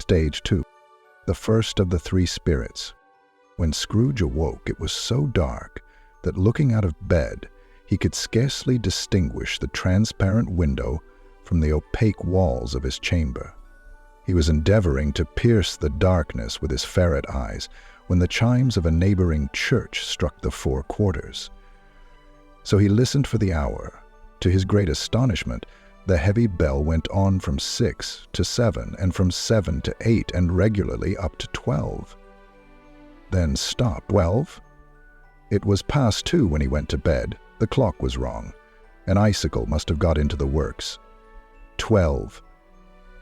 Stage 2. The first of the three spirits. When Scrooge awoke, it was so dark that looking out of bed, he could scarcely distinguish the transparent window from the opaque walls of his chamber. He was endeavoring to pierce the darkness with his ferret eyes when the chimes of a neighboring church struck the 4 quarters. So he listened for the hour. To his great astonishment, the heavy bell went on from 6 to 7, and from 7 to 8, and regularly up to 12. Then stopped. 12? It was past 2 when he went to bed. The clock was wrong. An icicle must have got into the works. 12.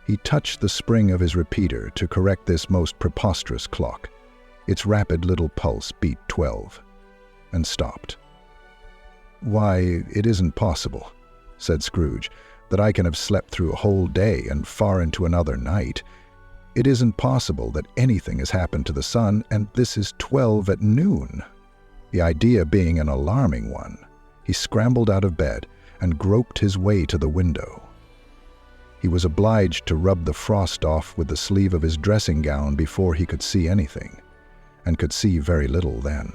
He touched the spring of his repeater to correct this most preposterous clock. Its rapid little pulse beat 12, and stopped. "Why, it isn't possible," said Scrooge, "that I can have slept through a whole day and far into another night. It isn't possible that anything has happened to the sun, and this is 12 at noon." The idea being an alarming one, he scrambled out of bed and groped his way to the window. He was obliged to rub the frost off with the sleeve of his dressing gown before he could see anything, and could see very little then.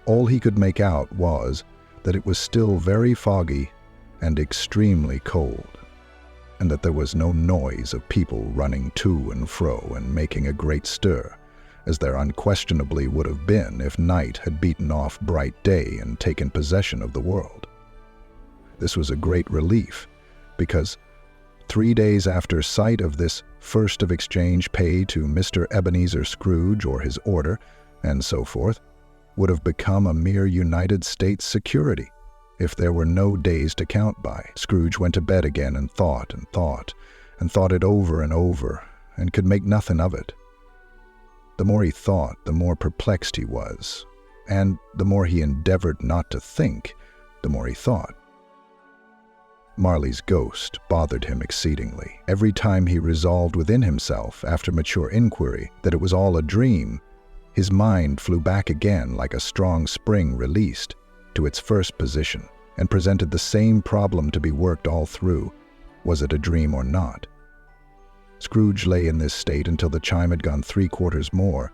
All he could make out was that it was still very foggy and extremely cold, and that there was no noise of people running to and fro and making a great stir, as there unquestionably would have been if night had beaten off bright day and taken possession of the world. This was a great relief, because 3 days after sight of this first of exchange pay to Mr. Ebenezer Scrooge or his order, and so forth, would have become a mere United States security, if there were no days to count by. Scrooge went to bed again and thought and thought, and thought it over and over, and could make nothing of it. The more he thought, the more perplexed he was, and the more he endeavored not to think, the more he thought. Marley's ghost bothered him exceedingly. Every time he resolved within himself, after mature inquiry, that it was all a dream, his mind flew back again like a strong spring released to its first position, and presented the same problem to be worked all through. Was it a dream or not? Scrooge lay in this state until the chime had gone 3 quarters more,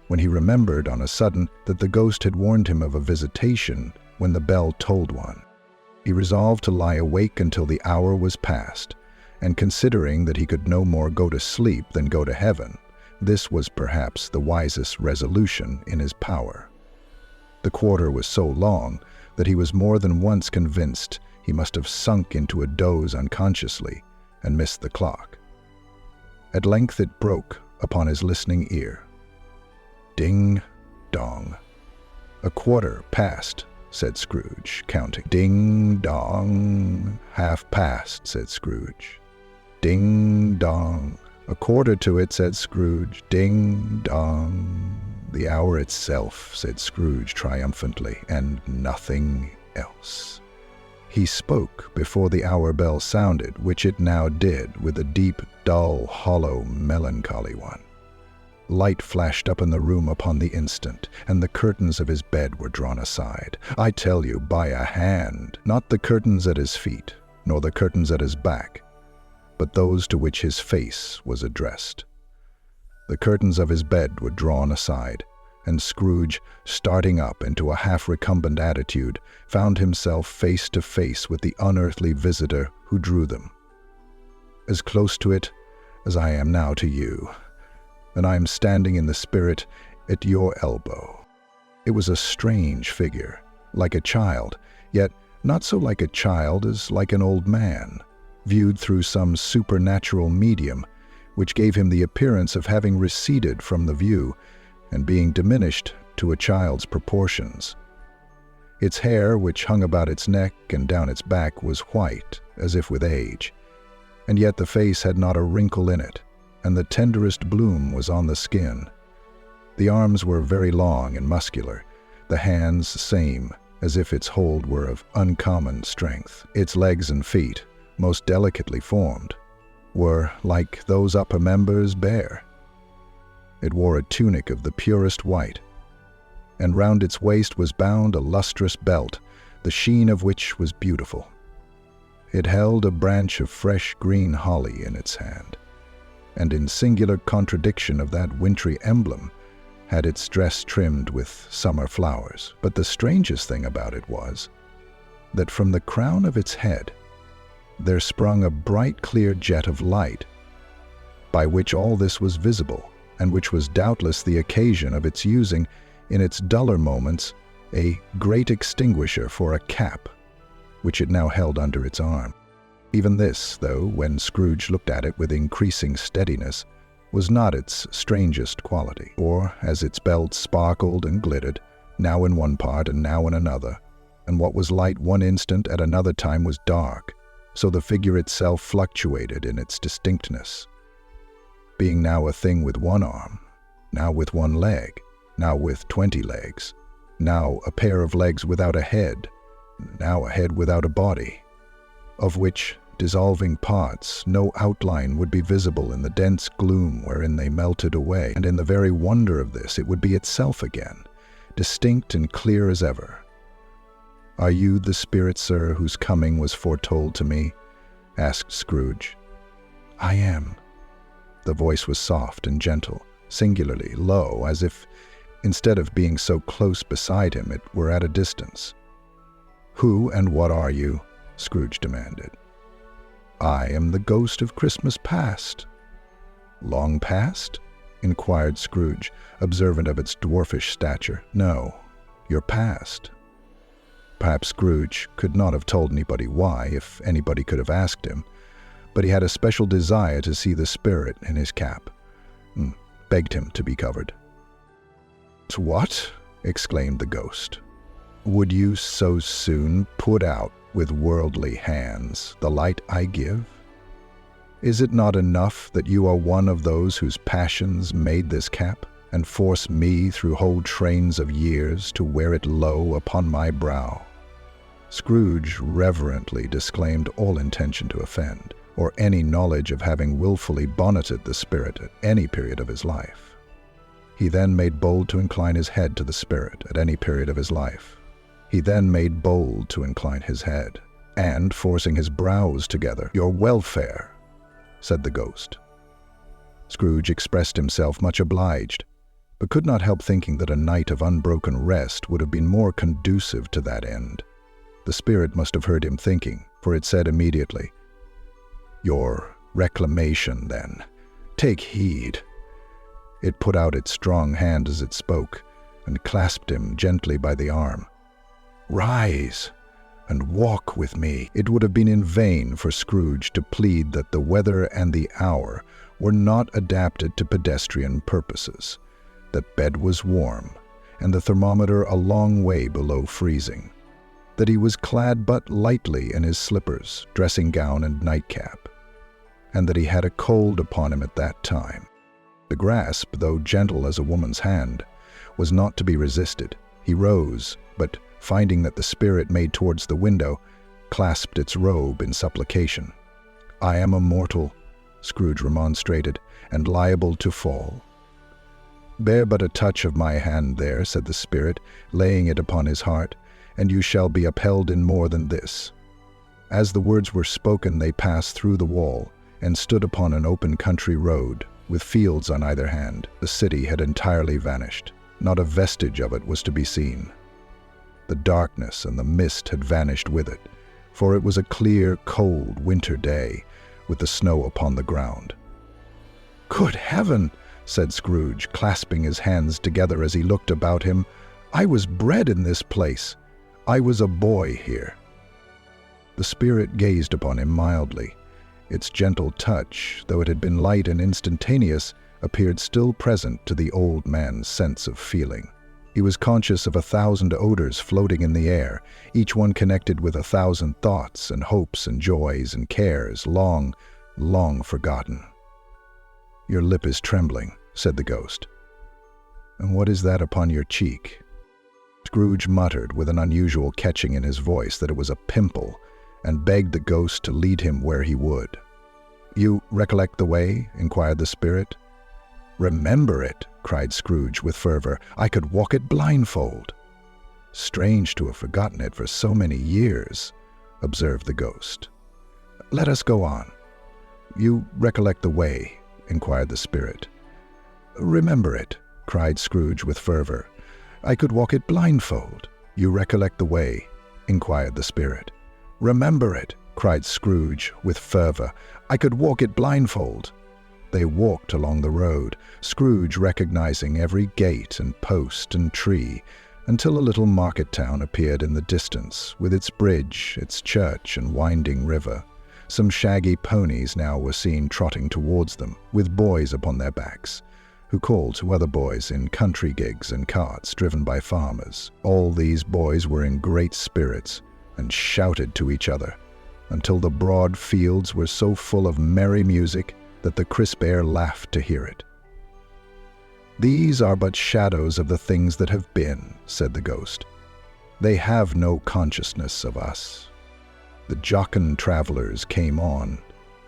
when he remembered on a sudden that the ghost had warned him of a visitation when the bell tolled one. He resolved to lie awake until the hour was past, and considering that he could no more go to sleep than go to heaven, this was perhaps the wisest resolution in his power. The quarter was so long that he was more than once convinced he must have sunk into a doze unconsciously and missed the clock. At length it broke upon his listening ear. Ding, dong. "A quarter past," said Scrooge, counting. "Ding, dong. 1/2 past," said Scrooge. "Ding, dong. 1/4 to it," said Scrooge. "Ding, dong." "The hour itself," said Scrooge triumphantly, "and nothing else." He spoke before the hour bell sounded, which it now did, with a deep, dull, hollow, melancholy one. Light flashed up in the room upon the instant, and the curtains of his bed were drawn aside. I tell you, by a hand, not the curtains at his feet, nor the curtains at his back, but those to which his face was addressed. The curtains of his bed were drawn aside, and Scrooge, starting up into a half-recumbent attitude, found himself face to face with the unearthly visitor who drew them. As close to it as I am now to you, and I am standing in the spirit at your elbow. It was a strange figure, like a child, yet not so like a child as like an old man, viewed through some supernatural medium, which gave him the appearance of having receded from the view and being diminished to a child's proportions. Its hair, which hung about its neck and down its back, was white, as if with age, and yet the face had not a wrinkle in it, and the tenderest bloom was on the skin. The arms were very long and muscular, the hands same, as if its hold were of uncommon strength. Its legs and feet, most delicately formed, were, like those upper members, bare. It wore a tunic of the purest white, and round its waist was bound a lustrous belt, the sheen of which was beautiful. It held a branch of fresh green holly in its hand. and in singular contradiction of that wintry emblem, had its dress trimmed with summer flowers. But the strangest thing about it was that from the crown of its head there sprung a bright clear jet of light, by which all this was visible, and which was doubtless the occasion of its using, in its duller moments, a great extinguisher for a cap, which it now held under its arm. Even this, though, when Scrooge looked at it with increasing steadiness, was not its strangest quality, for, as its belt sparkled and glittered, now in one part and now in another, and what was light one instant at another time was dark, so the figure itself fluctuated in its distinctness, being now a thing with one arm, now with one leg, now with 20 legs, now a pair of legs without a head, now a head without a body, of which dissolving parts no outline would be visible in the dense gloom wherein they melted away, and in the very wonder of this it would be itself again, distinct and clear as ever. "Are you the spirit, sir, whose coming was foretold to me?" asked Scrooge. "I am." The voice was soft and gentle, singularly low, as if, instead of being so close beside him, it were at a distance. "Who and what are you?" Scrooge demanded. "I am the ghost of Christmas past." "Long past?" inquired Scrooge, observant of its dwarfish stature. "No, your past." Perhaps Scrooge could not have told anybody why, if anybody could have asked him, but he had a special desire to see the spirit in his cap, and begged him to be covered. "What?" exclaimed the ghost. "Would you so soon put out with worldly hands the light I give? Is it not enough that you are one of those whose passions made this cap, and force me through whole trains of years to wear it low upon my brow?" Scrooge reverently disclaimed all intention to offend, or any knowledge of having willfully bonneted the spirit at any period of his life. He then made bold to incline his head to the spirit at any period of his life. He then made bold to incline his head, and, forcing his brows together, "Your welfare," said the ghost. Scrooge expressed himself much obliged, but could not help thinking that a night of unbroken rest would have been more conducive to that end. The spirit must have heard him thinking, for it said immediately, "Your reclamation, then. Take heed." It put out its strong hand as it spoke, and clasped him gently by the arm. "Rise, and walk with me." It would have been in vain for Scrooge to plead that the weather and the hour were not adapted to pedestrian purposes, that bed was warm, and the thermometer a long way below freezing, that he was clad but lightly in his slippers, dressing gown and nightcap, and that he had a cold upon him at that time. The grasp, though gentle as a woman's hand, was not to be resisted. He rose, but finding that the spirit made towards the window, clasped its robe in supplication. "I am a mortal," Scrooge remonstrated, "and liable to fall." "Bear but a touch of my hand there," said the spirit, laying it upon his heart, "and you shall be upheld in more than this." As the words were spoken, they passed through the wall, and stood upon an open country road, with fields on either hand. The city had entirely vanished. Not a vestige of it was to be seen. The darkness and the mist had vanished with it, for it was a clear, cold winter day, with the snow upon the ground. "Good heaven!" said Scrooge, clasping his hands together as he looked about him. "I was bred in this place. I was a boy here." The spirit gazed upon him mildly. Its gentle touch, though it had been light and instantaneous, appeared still present to the old man's sense of feeling. He was conscious of 1,000 odors floating in the air, each one connected with 1,000 thoughts and hopes and joys and cares long, long forgotten. "Your lip is trembling," said the ghost. "And what is that upon your cheek?" Scrooge muttered with an unusual catching in his voice that it was a pimple, and begged the ghost to lead him where he would. "You recollect the way?" inquired the spirit. "Remember it!" cried Scrooge with fervor. "I could walk it blindfold." "Strange to have forgotten it for so many years," observed the ghost. "Let us go on. You recollect the way, inquired the spirit. "Remember it," cried Scrooge with fervor. "I could walk it blindfold." "You recollect the way?" inquired the spirit. "Remember it," cried Scrooge with fervor. "I could walk it blindfold." They walked along the road, Scrooge recognizing every gate and post and tree, until a little market town appeared in the distance, with its bridge, its church, and winding river. Some shaggy ponies now were seen trotting towards them, with boys upon their backs, who called to other boys in country gigs and carts driven by farmers. All these boys were in great spirits, and shouted to each other, until the broad fields were so full of merry music that the crisp air laughed to hear it. "These are but shadows of the things that have been," said the ghost. "They have no consciousness of us." The jocund travelers came on,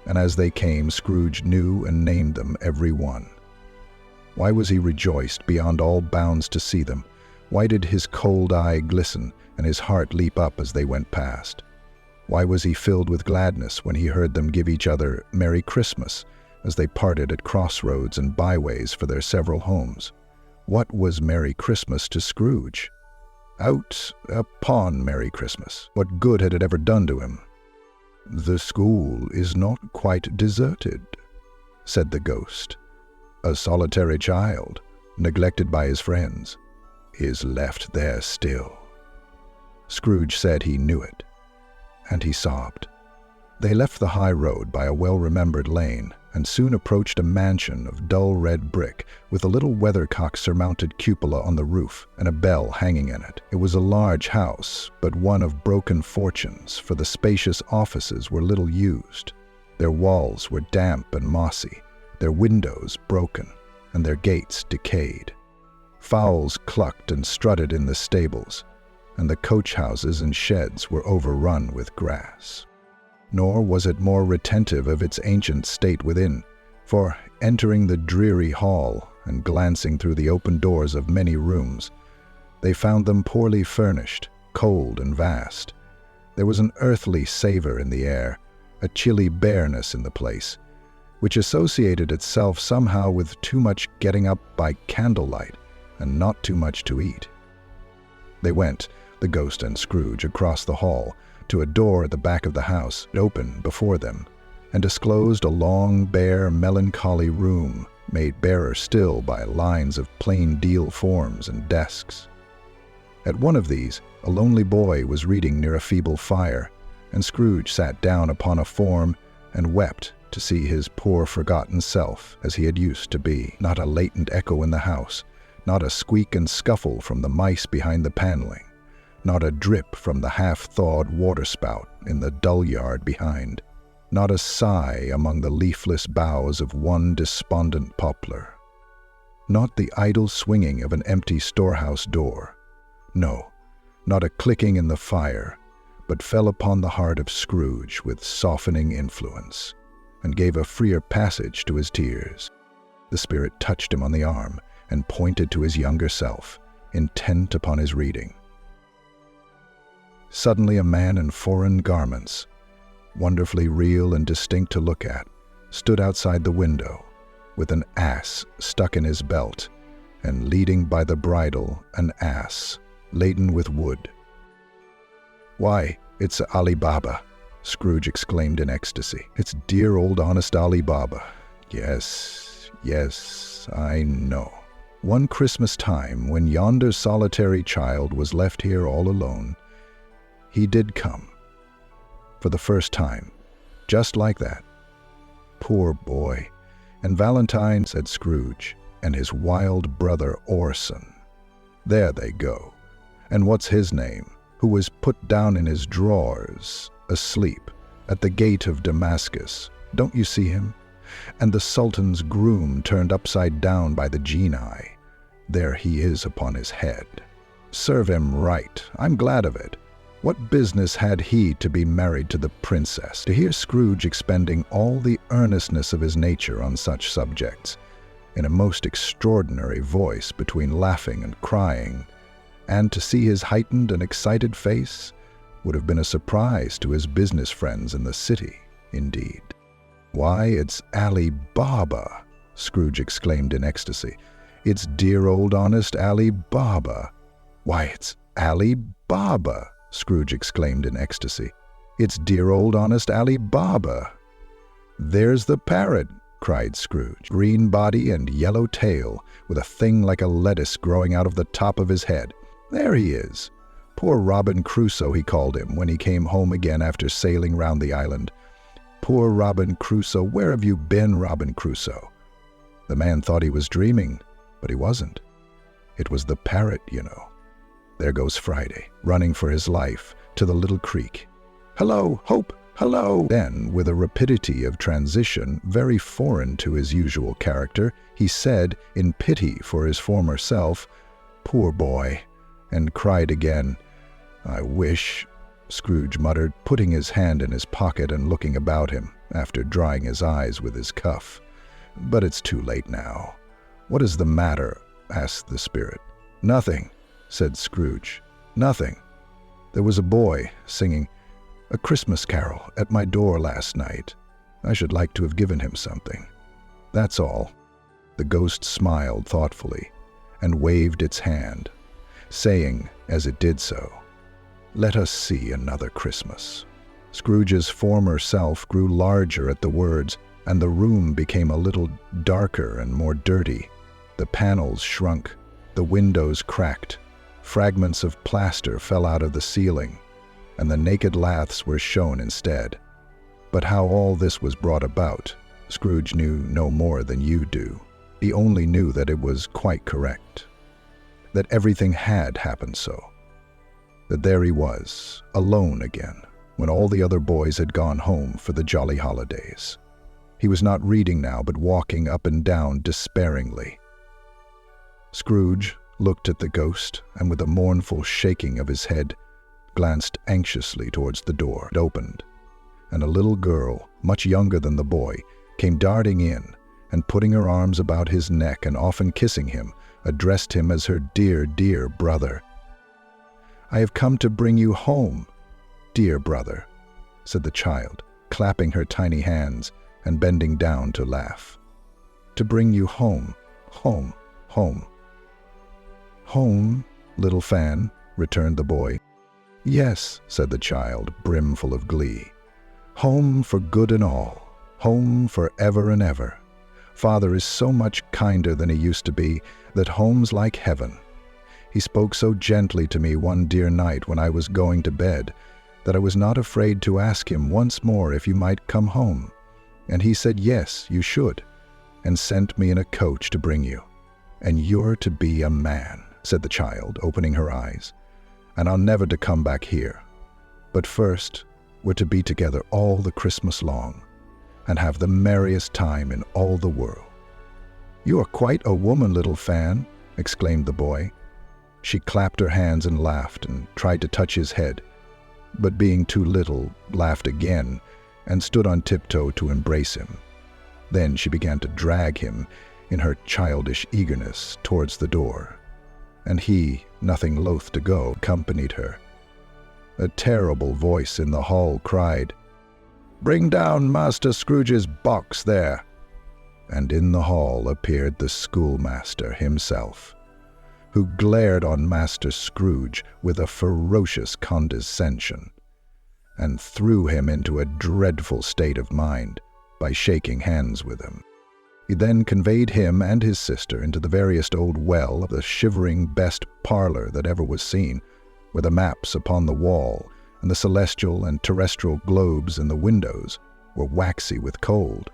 and as they came, Scrooge knew and named them every one. Why was he rejoiced beyond all bounds to see them? Why did his cold eye glisten and his heart leap up as they went past? Why was he filled with gladness when he heard them give each other "Merry Christmas" as they parted at crossroads and byways for their several homes? What was Merry Christmas to Scrooge? Out upon Merry Christmas. What good had it ever done to him? "The school is not quite deserted," said the ghost. "A solitary child, neglected by his friends, is left there still." Scrooge said he knew it, and he sobbed. They left the high road by a well-remembered lane, and soon approached a mansion of dull red brick, with a little weathercock-surmounted cupola on the roof and a bell hanging in it. It was a large house, but one of broken fortunes, for the spacious offices were little used. Their walls were damp and mossy, their windows broken, and their gates decayed. Fowls clucked and strutted in the stables, and the coach-houses and sheds were overrun with grass. Nor was it more retentive of its ancient state within, for, entering the dreary hall and glancing through the open doors of many rooms, they found them poorly furnished, cold and vast. There was an earthly savor in the air, a chilly bareness in the place, which associated itself somehow with too much getting up by candlelight and not too much to eat. They went, the ghost and Scrooge, across the hall, to a door at the back of the house. It opened before them, and disclosed a long, bare, melancholy room, made barer still by lines of plain deal forms and desks. At one of these, a lonely boy was reading near a feeble fire, and Scrooge sat down upon a form and wept to see his poor forgotten self as he had used to be. Not a latent echo in the house, not a squeak and scuffle from the mice behind the paneling, not a drip from the half-thawed waterspout in the dull yard behind, not a sigh among the leafless boughs of one despondent poplar, not the idle swinging of an empty storehouse door. No, not a clicking in the fire, but fell upon the heart of Scrooge with softening influence, and gave a freer passage to his tears. The spirit touched him on the arm and pointed to his younger self, intent upon his reading. Suddenly a man in foreign garments, wonderfully real and distinct to look at, stood outside the window, with an ass stuck in his belt, and leading by the bridle an ass laden with wood. "Why, it's Ali Baba," Scrooge exclaimed in ecstasy. "It's dear old honest Ali Baba. Yes, yes, I know. One Christmas time, when yonder solitary child was left here all alone, he did come. For the first time, just like that. Poor boy. And Valentine," said Scrooge, "and his wild brother Orson. There they go. And what's his name, who was put down in his drawers, asleep, at the gate of Damascus. Don't you see him? And the Sultan's groom turned upside down by the genii. There he is upon his head. Serve him right. I'm glad of it. What business had he to be married to the princess?" To hear Scrooge expending all the earnestness of his nature on such subjects, in a most extraordinary voice between laughing and crying, and to see his heightened and excited face, would have been a surprise to his business friends in the city, indeed. "Why, it's Ali Baba," Scrooge exclaimed in ecstasy. "It's dear old honest Ali Baba." "Why, it's Ali Baba!" Scrooge exclaimed in ecstasy. "It's dear old honest Ali Baba." "There's the parrot!" cried Scrooge. "Green body and yellow tail, with a thing like a lettuce growing out of the top of his head. There he is. Poor Robin Crusoe, he called him, when he came home again after sailing round the island. Poor Robin Crusoe, where have you been, Robin Crusoe?" The man thought he was dreaming, but he wasn't. It was the parrot, you know. There goes Friday, running for his life, to the little creek. "Hello, Hope! Hello!" Then, with a rapidity of transition very foreign to his usual character, he said, in pity for his former self, "Poor boy," and cried again. "I wish," Scrooge muttered, putting his hand in his pocket and looking about him, after drying his eyes with his cuff. "But it's too late now." "What is the matter?" asked the spirit. "Nothing," said Scrooge. "Nothing. There was a boy singing a Christmas carol at my door last night. I should like to have given him something. That's all." The ghost smiled thoughtfully and waved its hand, saying as it did so, "Let us see another Christmas." Scrooge's former self grew larger at the words, and the room became a little darker and more dirty. The panels shrunk, the windows cracked, fragments of plaster fell out of the ceiling, and the naked laths were shown instead. But how all this was brought about, Scrooge knew no more than you do. He only knew that it was quite correct, that everything had happened so, that there he was, alone again, when all the other boys had gone home for the jolly holidays. He was not reading now, but walking up and down despairingly. Scrooge looked at the ghost, and with a mournful shaking of his head, glanced anxiously towards the door. It opened, and a little girl, much younger than the boy, came darting in, and putting her arms about his neck and often kissing him, addressed him as her dear, dear brother. "I have come to bring you home, dear brother," said the child, clapping her tiny hands and bending down to laugh. "To bring you home, home, home." "Home, little fan," returned the boy. "Yes," said the child, brimful of glee. "Home for good and all, home for ever and ever. Father is so much kinder than he used to be, that home's like heaven. He spoke so gently to me one dear night when I was going to bed, that I was not afraid to ask him once more if you might come home. And he said yes, you should, and sent me in a coach to bring you. And you're to be a man," said the child, opening her eyes, "and I'm never to come back here. But first, we're to be together all the Christmas long, and have the merriest time in all the world." "You are quite a woman, little fan," exclaimed the boy. She clapped her hands and laughed, and tried to touch his head, but being too little, laughed again, and stood on tiptoe to embrace him. Then she began to drag him, in her childish eagerness, towards the door, and he, nothing loath to go, accompanied her. A terrible voice in the hall cried, "Bring down Master Scrooge's box there!" And in the hall appeared the schoolmaster himself, who glared on Master Scrooge with a ferocious condescension, and threw him into a dreadful state of mind by shaking hands with him. He then conveyed him and his sister into the veriest old well of the shivering best parlor that ever was seen, where the maps upon the wall and the celestial and terrestrial globes in the windows were waxy with cold.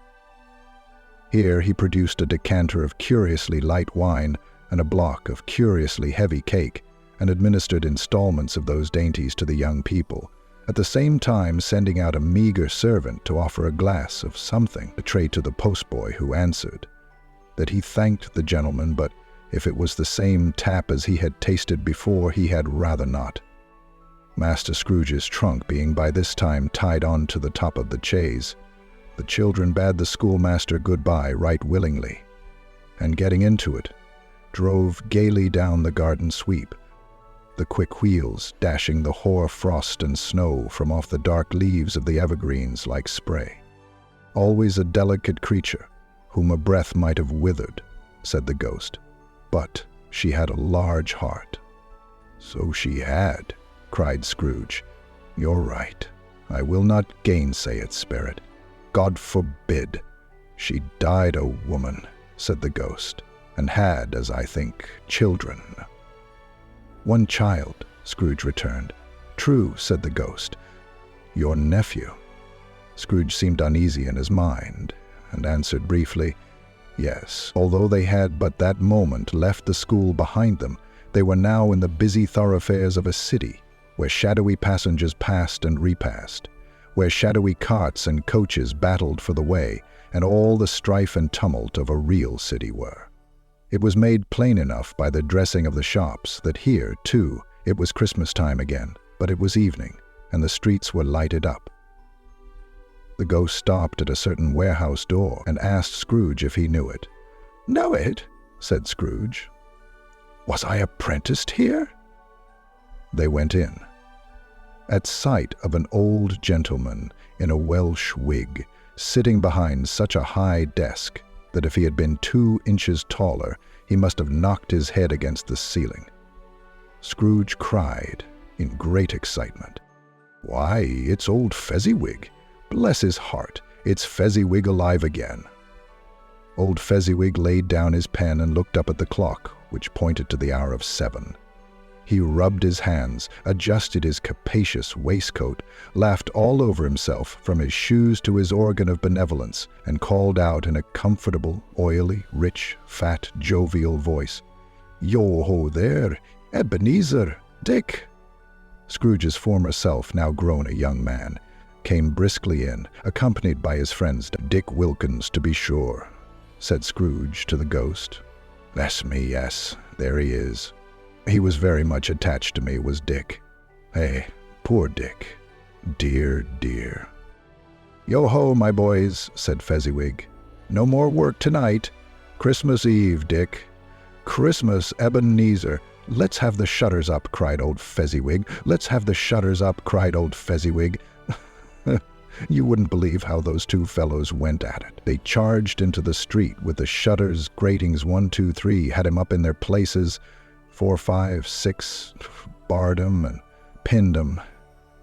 Here he produced a decanter of curiously light wine and a block of curiously heavy cake, and administered installments of those dainties to the young people, at the same time sending out a meager servant to offer a glass of something, a tray to the postboy, who answered that he thanked the gentleman, but if it was the same tap as he had tasted before, he had rather not. Master Scrooge's trunk being by this time tied on to the top of the chaise, the children bade the schoolmaster good-bye right willingly, and getting into it, drove gaily down the garden sweep, the quick wheels dashing the hoar frost and snow from off the dark leaves of the evergreens like spray. Always a delicate creature, whom a breath might have withered," said the ghost. "But she had a large heart." "So she had," cried Scrooge. "You're right. I will not gainsay it, Spirit. God forbid. She died a woman," said the ghost, "and had, as I think, children." "One child," Scrooge returned. "True," said the ghost. "Your nephew." Scrooge seemed uneasy in his mind, and answered briefly, "Yes, although they had but that moment left the school behind them, they were now in the busy thoroughfares of a city, where shadowy passengers passed and repassed, where shadowy carts and coaches battled for the way, and all the strife and tumult of a real city were. It was made plain enough by the dressing of the shops that here, too, it was Christmas time again, but it was evening, and the streets were lighted up. The ghost stopped at a certain warehouse door and asked Scrooge if he knew it. "Know it?" said Scrooge. "Was I apprenticed here?" They went in. At sight of an old gentleman in a Welsh wig, sitting behind such a high desk that if he had been 2 inches taller, he must have knocked his head against the ceiling, Scrooge cried in great excitement, "Why, it's old Fezziwig! Bless his heart, it's Fezziwig alive again!" Old Fezziwig laid down his pen and looked up at the clock, which pointed to the hour of 7. He rubbed his hands, adjusted his capacious waistcoat, laughed all over himself from his shoes to his organ of benevolence, and called out in a comfortable, oily, rich, fat, jovial voice, "Yo-ho there, Ebenezer, Dick!" Scrooge's former self, now grown a young man, came briskly in, accompanied by his friends. "Dick Wilkins, to be sure," said Scrooge to the ghost. "Bless me, yes, there he is. He was very much attached to me, was Dick. Hey, poor Dick. Dear, dear." "Yo-ho, my boys," said Fezziwig. "No more work tonight. Christmas Eve, Dick. Christmas, Ebenezer. Let's have the shutters up," cried old Fezziwig. "Let's have the shutters up," cried old Fezziwig. You wouldn't believe how those two fellows went at it. They charged into the street with the shutters, gratings 1, 2, 3, had him up in their places, 4, 5, 6, barred 'em and pinned 'em,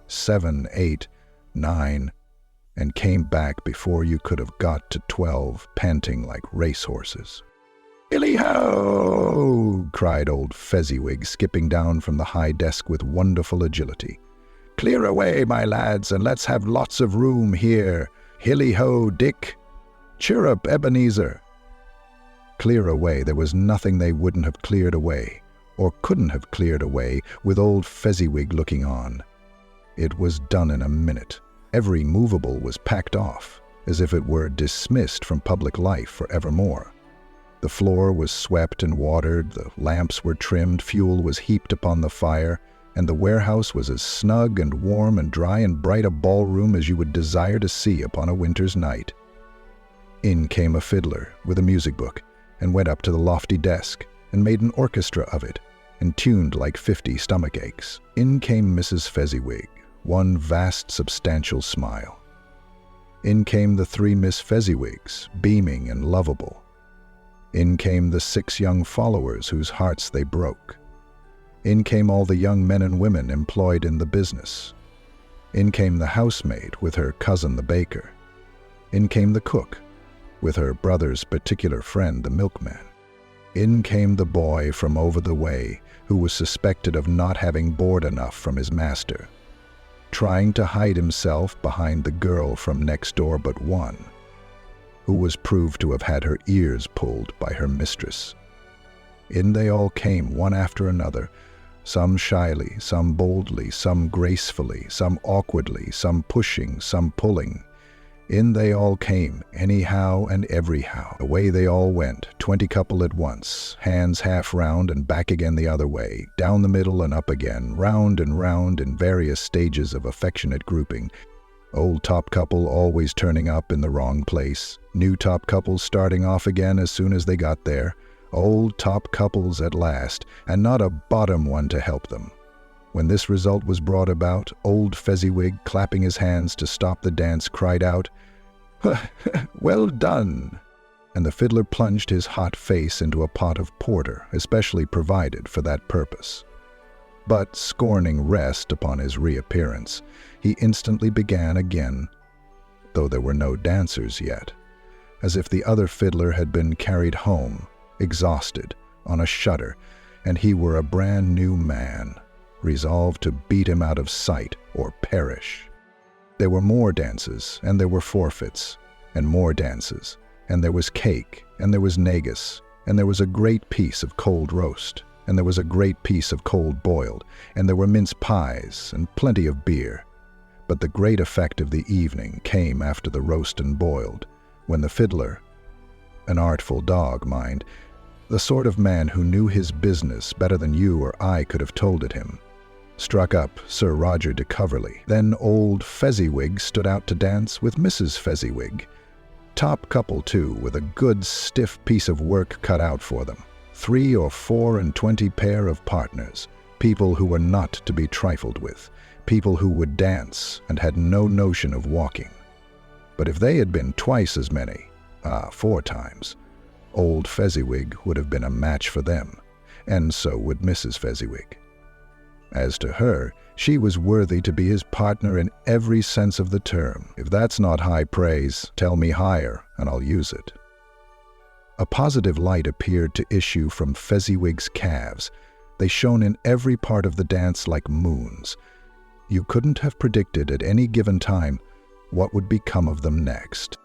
7, 8, 9, and came back before you could have got to 12, panting like racehorses. "Hilly-ho!" cried old Fezziwig, skipping down from the high desk with wonderful agility. "Clear away, my lads, and let's have lots of room here. Hilly-ho, Dick! Cheer up, Ebenezer!" Clear away, there was nothing they wouldn't have cleared away, or couldn't have cleared away, with old Fezziwig looking on. It was done in a minute. Every movable was packed off, as if it were dismissed from public life for evermore. The floor was swept and watered, the lamps were trimmed, fuel was heaped upon the fire, and the warehouse was as snug and warm and dry and bright a ballroom as you would desire to see upon a winter's night. In came a fiddler with a music book, and went up to the lofty desk, and made an orchestra of it, and tuned like 50 stomach aches. In came Mrs. Fezziwig, one vast substantial smile. In came the 3 Miss Fezziwigs, beaming and lovable. In came the 6 young followers whose hearts they broke. In came all the young men and women employed in the business. In came the housemaid with her cousin the baker. In came the cook with her brother's particular friend the milkman. In came the boy from over the way who was suspected of not having board enough from his master, trying to hide himself behind the girl from next door but one, who was proved to have had her ears pulled by her mistress. In they all came, one after another, some shyly, some boldly, some gracefully, some awkwardly, some pushing, some pulling. In they all came, anyhow and everyhow. Away they all went, 20 couple at once, hands half round and back again the other way, down the middle and up again, round and round in various stages of affectionate grouping. Old top couple always turning up in the wrong place, new top couples starting off again as soon as they got there, old top couples at last, and not a bottom one to help them. When this result was brought about, old Fezziwig, clapping his hands to stop the dance, cried out, "Well done! and the fiddler plunged his hot face into a pot of porter especially provided for that purpose. But, scorning rest upon his reappearance, he instantly began again, though there were no dancers yet, as if the other fiddler had been carried home, exhausted, on a shutter, and he were a brand new man, resolved to beat him out of sight or perish. There were more dances, and there were forfeits, and more dances, and there was cake, and there was negus, and there was a great piece of cold roast, and there was a great piece of cold boiled, and there were mince pies, and plenty of beer. But the great effect of the evening came after the roast and boiled, when the fiddler, an artful dog, mind, the sort of man who knew his business better than you or I could have told it him, struck up Sir Roger de Coverley. Then old Fezziwig stood out to dance with Mrs. Fezziwig. Top couple, too, with a good stiff piece of work cut out for them. 3 or 4 and 20 pair of partners, people who were not to be trifled with, people who would dance and had no notion of walking. But if they had been twice as many, 4 times, old Fezziwig would have been a match for them, and so would Mrs. Fezziwig. As to her, she was worthy to be his partner in every sense of the term. If that's not high praise, tell me higher, and I'll use it. A positive light appeared to issue from Fezziwig's calves. They shone in every part of the dance like moons. You couldn't have predicted at any given time what would become of them next.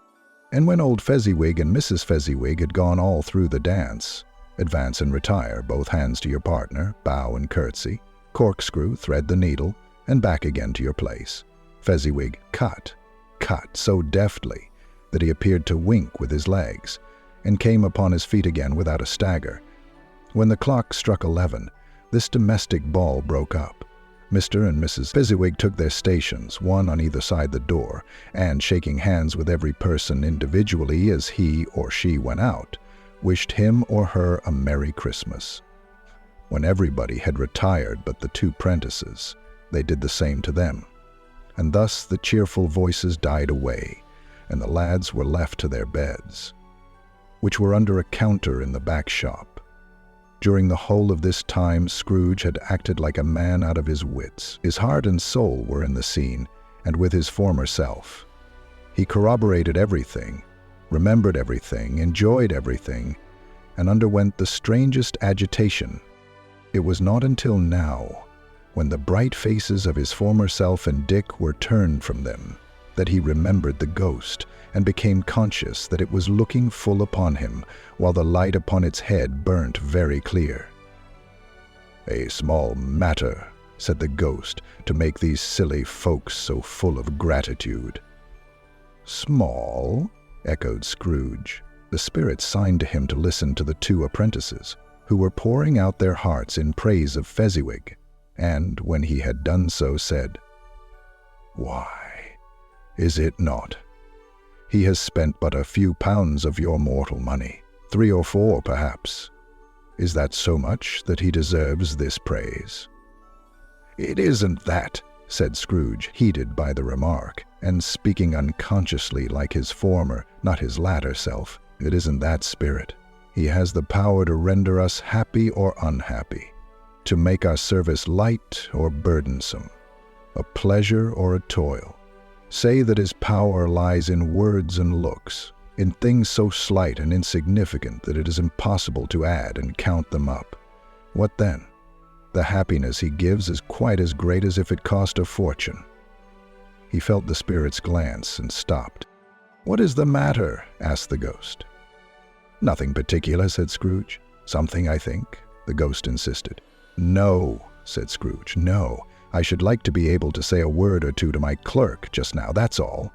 And when old Fezziwig and Mrs. Fezziwig had gone all through the dance, advance and retire, both hands to your partner, bow and curtsy, corkscrew, thread the needle, and back again to your place. Fezziwig cut so deftly that he appeared to wink with his legs, and came upon his feet again without a stagger. When the clock struck 11, this domestic ball broke up. Mr. and Mrs. Fezziwig took their stations, one on either side the door, and, shaking hands with every person individually as he or she went out, wished him or her a Merry Christmas. When everybody had retired but the 2 prentices, they did the same to them, and thus the cheerful voices died away, and the lads were left to their beds, which were under a counter in the back shop. During the whole of this time, Scrooge had acted like a man out of his wits. His heart and soul were in the scene, and with his former self. He corroborated everything, remembered everything, enjoyed everything, and underwent the strangest agitation. It was not until now, when the bright faces of his former self and Dick were turned from them, that he remembered the ghost, and became conscious that it was looking full upon him, while the light upon its head burnt very clear. "A small matter," said the ghost, "to make these silly folks so full of gratitude." "Small?" echoed Scrooge. The spirit signed to him to listen to the 2 apprentices, who were pouring out their hearts in praise of Fezziwig, and, when he had done so, said, "Why, is it not? He has spent but a few pounds of your mortal money, 3 or 4 perhaps. Is that so much that he deserves this praise?" "It isn't that," said Scrooge, heated by the remark, and speaking unconsciously like his former, not his latter self. "It isn't that, spirit. He has the power to render us happy or unhappy, to make our service light or burdensome, a pleasure or a toil. Say that his power lies in words and looks, in things so slight and insignificant that it is impossible to add and count them up. What then? The happiness he gives is quite as great as if it cost a fortune." He felt the spirit's glance and stopped. "What is the matter?" asked the ghost. "Nothing particular," said Scrooge. "Something, I think," the ghost insisted. "No," said Scrooge, "no. I should like to be able to say a word or 2 to my clerk just now, that's all."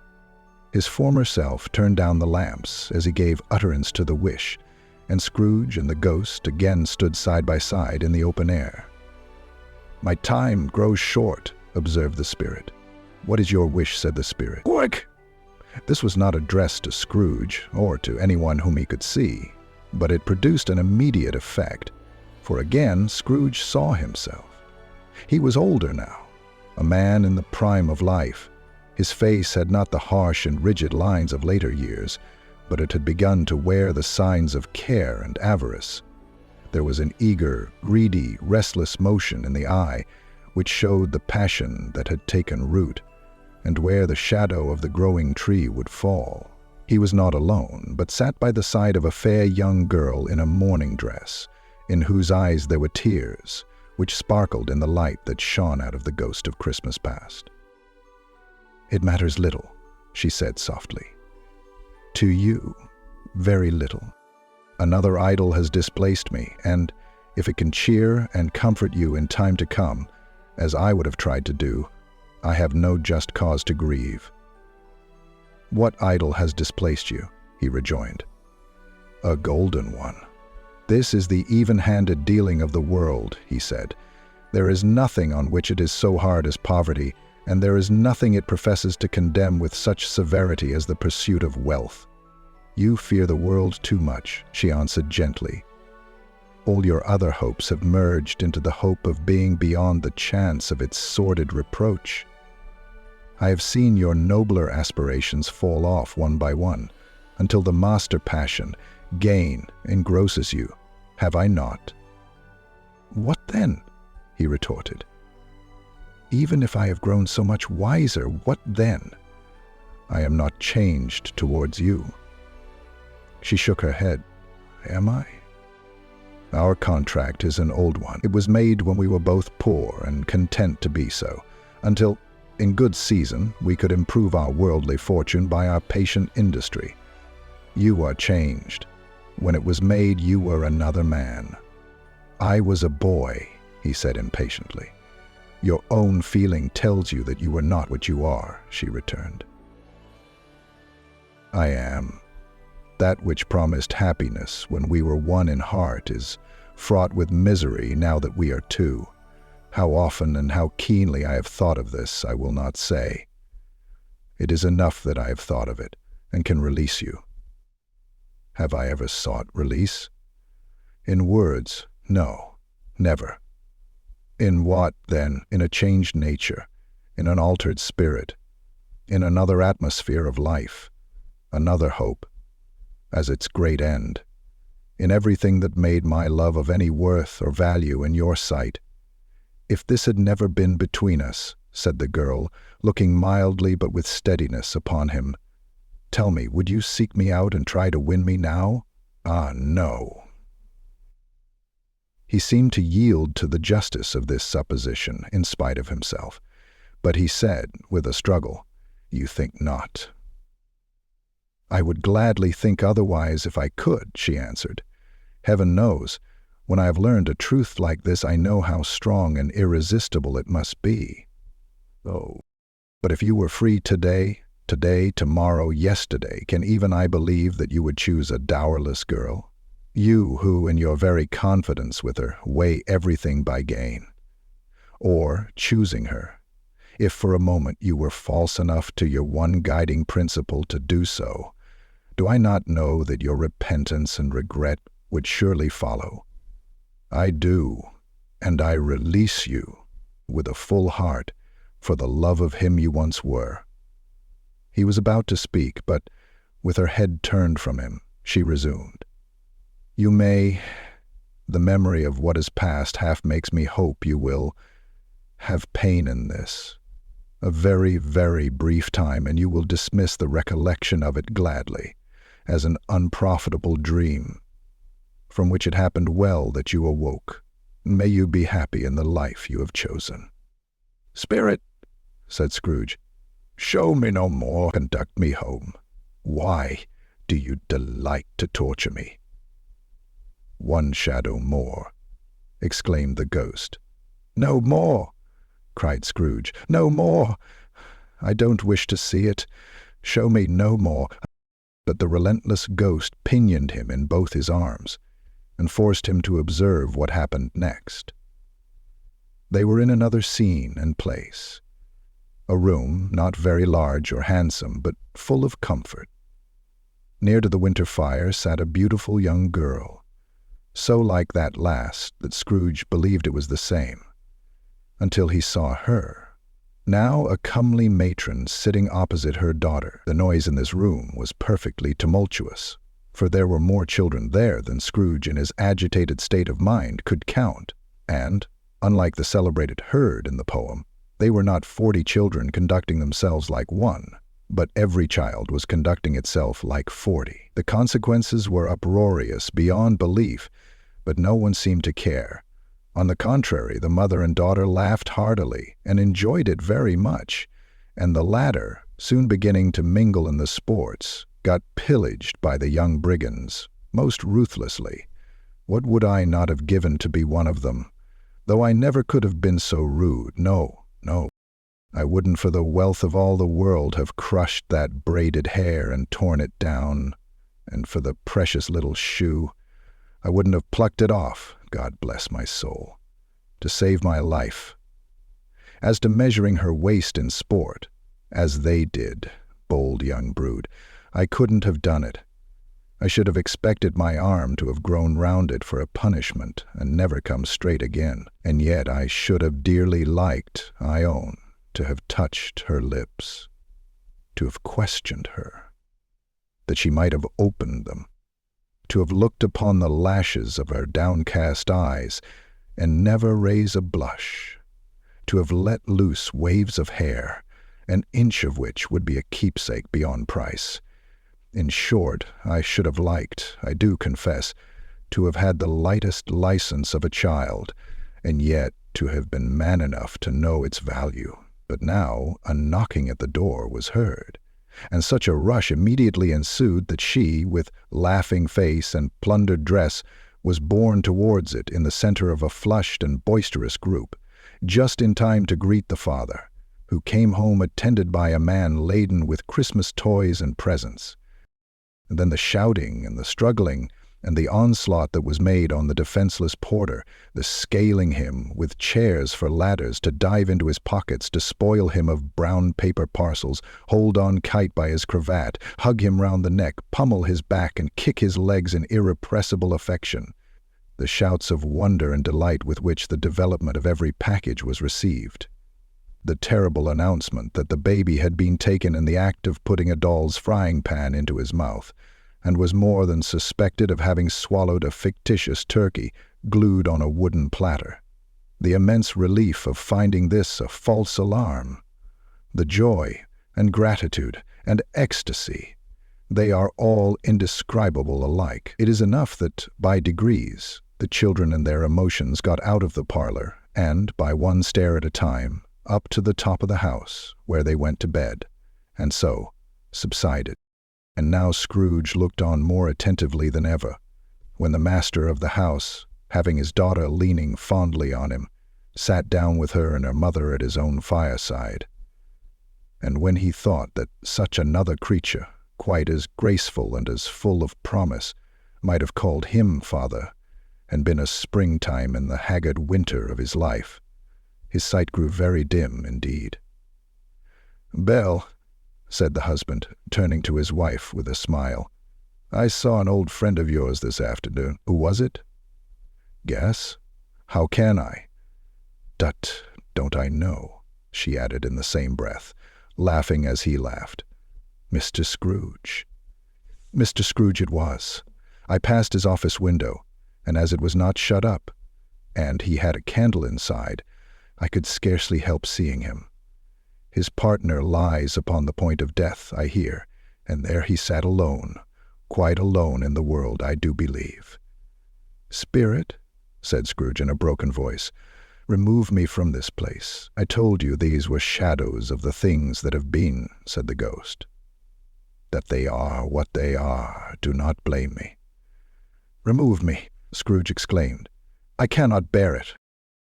His former self turned down the lamps as he gave utterance to the wish, and Scrooge and the ghost again stood side by side in the open air. "My time grows short," observed the spirit. "What is your wish?" said the spirit. "Quick!" This was not addressed to Scrooge, or to anyone whom he could see, but it produced an immediate effect, for again Scrooge saw himself. He was older now, a man in the prime of life. His face had not the harsh and rigid lines of later years, but it had begun to wear the signs of care and avarice. There was an eager, greedy, restless motion in the eye, which showed the passion that had taken root, and where the shadow of the growing tree would fall. He was not alone, but sat by the side of a fair young girl in a mourning dress, in whose eyes there were tears, which sparkled in the light that shone out of the ghost of Christmas past. "It matters little," she said softly. "To you, very little. Another idol has displaced me, and if it can cheer and comfort you in time to come, as I would have tried to do, I have no just cause to grieve." "What idol has displaced you?" he rejoined. "A golden one. This is the even-handed dealing of the world," he said. "There is nothing on which it is so hard as poverty, and there is nothing it professes to condemn with such severity as the pursuit of wealth." "You fear the world too much," she answered gently. "All your other hopes have merged into the hope of being beyond the chance of its sordid reproach. I have seen your nobler aspirations fall off one by one, until the master passion, gain, engrosses you, have I not?" "What then?" he retorted. "Even if I have grown so much wiser, what then? I am not changed towards you." She shook her head. "Am I?" "Our contract is an old one. It was made when we were both poor and content to be so, until, in good season, we could improve our worldly fortune by our patient industry. You are changed. When it was made, you were another man." "I was a boy," he said impatiently. "Your own feeling tells you that you are not what you are," she returned. "I am. That which promised happiness when we were one in heart is fraught with misery now that we are two. How often and how keenly I have thought of this, I will not say. It is enough that I have thought of it, and can release you." "Have I ever sought release?" "In words, no, never." "In what, then? In a changed nature, in an altered spirit, in another atmosphere of life, another hope, as its great end, in everything that made my love of any worth or value in your sight. If this had never been between us," said the girl, looking mildly but with steadiness upon him, "tell me, would you seek me out and try to win me now? Ah, no." He seemed to yield to the justice of this supposition in spite of himself, but he said, with a struggle, "You think not." "I would gladly think otherwise if I could," she answered. "Heaven knows, when I have learned a truth like this, I know how strong and irresistible it must be. Oh, but if you were free today, tomorrow, yesterday, can even I believe that you would choose a dowerless girl? You who, in your very confidence with her, weigh everything by gain. Or, choosing her, if for a moment you were false enough to your one guiding principle to do so, do I not know that your repentance and regret would surely follow? I do, and I release you, with a full heart, for the love of him you once were." He was about to speak, but, with her head turned from him, she resumed. "You may, the memory of what is past half makes me hope you will, have pain in this. A very, very brief time, and you will dismiss the recollection of it gladly, as an unprofitable dream, from which it happened well that you awoke. May you be happy in the life you have chosen." "Spirit," said Scrooge, "show me no more, conduct me home. Why do you delight to torture me?" "One shadow more," exclaimed the ghost. "No more!" cried Scrooge. "No more! I don't wish to see it. Show me no more." But the relentless ghost pinioned him in both his arms, and forced him to observe what happened next. They were in another scene and place. A room, not very large or handsome, but full of comfort. Near to the winter fire sat a beautiful young girl, so like that last that Scrooge believed it was the same, until he saw her, Now a comely matron sitting opposite her daughter. The noise in this room was perfectly tumultuous, for there were more children there than Scrooge in his agitated state of mind could count, and, unlike the celebrated herd in the poem, they were not 40 children conducting themselves like one, but every child was conducting itself like 40. The consequences were uproarious beyond belief, but no one seemed to care. On the contrary, the mother and daughter laughed heartily and enjoyed it very much, and the latter, soon beginning to mingle in the sports, got pillaged by the young brigands, most ruthlessly. What would I not have given to be one of them? Though I never could have been so rude. No, no. I wouldn't for the wealth of all the world have crushed that braided hair and torn it down, and for the precious little shoe, I wouldn't have plucked it off, God bless my soul, to save my life. As to measuring her waist in sport, as they did, bold young brood, I couldn't have done it. I should have expected my arm to have grown round it for a punishment and never come straight again, and yet I should have dearly liked, I own, to have touched her lips, to have questioned her, that she might have opened them, to have looked upon the lashes of her downcast eyes and never raise a blush, to have let loose waves of hair, an inch of which would be a keepsake beyond price. In short, I should have liked, I do confess, to have had the lightest license of a child, and yet to have been man enough to know its value. But now a knocking at the door was heard, and such a rush immediately ensued that she, with laughing face and plundered dress, was borne towards it in the center of a flushed and boisterous group, just in time to greet the father, who came home attended by a man laden with Christmas toys and presents. And then the shouting and the struggling and the onslaught that was made on the defenseless porter, the scaling him with chairs for ladders to dive into his pockets, to spoil him of brown paper parcels, hold on Kite by his cravat, hug him round the neck, pummel his back, and kick his legs in irrepressible affection. The shouts of wonder and delight with which the development of every package was received. The terrible announcement that the baby had been taken in the act of putting a doll's frying pan into his mouth, and was more than suspected of having swallowed a fictitious turkey glued on a wooden platter. The immense relief of finding this a false alarm. The joy and gratitude and ecstasy, they are all indescribable alike. It is enough that, by degrees, the children and their emotions got out of the parlor, and, by one stair at a time, up to the top of the house, where they went to bed, and so subsided. And now Scrooge looked on more attentively than ever, when the master of the house, having his daughter leaning fondly on him, sat down with her and her mother at his own fireside. And when he thought that such another creature, quite as graceful and as full of promise, might have called him father, and been a springtime in the haggard winter of his life, his sight grew very dim indeed. "Belle," said the husband, turning to his wife with a smile, "I saw an old friend of yours this afternoon. Who was it?" "Guess? How can I?" Don't I know," she added in the same breath, laughing as he laughed. "Mr. Scrooge." Mr. Scrooge it was. I passed his office window, and as it was not shut up, and he had a candle inside, I could scarcely help seeing him. His partner lies upon the point of death, I hear, and there he sat alone, quite alone in the world, I do believe. "Spirit," said Scrooge in a broken voice, "remove me from this place. I told you these were shadows of the things that have been," said the ghost. "That they are what they are, do not blame me." "Remove me," Scrooge exclaimed. "I cannot bear it."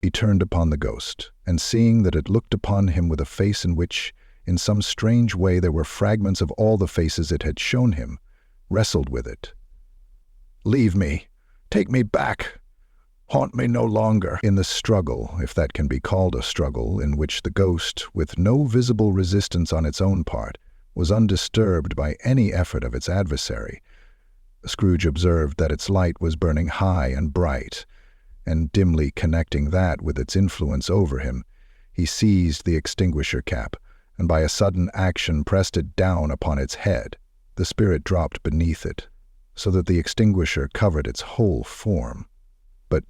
He turned upon the ghost, and seeing that it looked upon him with a face in which, in some strange way, there were fragments of all the faces it had shown him, wrestled with it. "Leave me! Take me back! Haunt me no longer!" In the struggle, if that can be called a struggle, in which the ghost, with no visible resistance on its own part, was undisturbed by any effort of its adversary, Scrooge observed that its light was burning high and bright, and dimly connecting that with its influence over him, He seized the extinguisher cap, and by a sudden action pressed it down upon its head. The spirit dropped beneath it, so that the extinguisher covered its whole form. But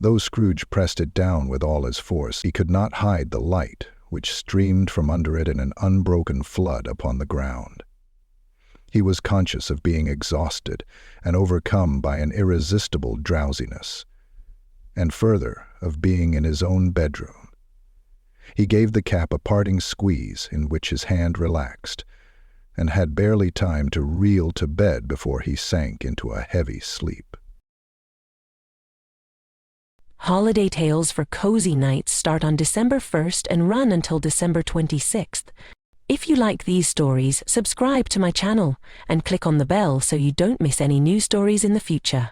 though Scrooge pressed it down with all his force, he could not hide the light, which streamed from under it in an unbroken flood upon the ground. He was conscious of being exhausted and overcome by an irresistible drowsiness, and further, of being in his own bedroom. He gave the cap a parting squeeze in which his hand relaxed, and had barely time to reel to bed before he sank into a heavy sleep. Holiday Tales for Cozy Nights start on December 1st and run until December 26th. If you like these stories, subscribe to my channel and click on the bell so you don't miss any new stories in the future.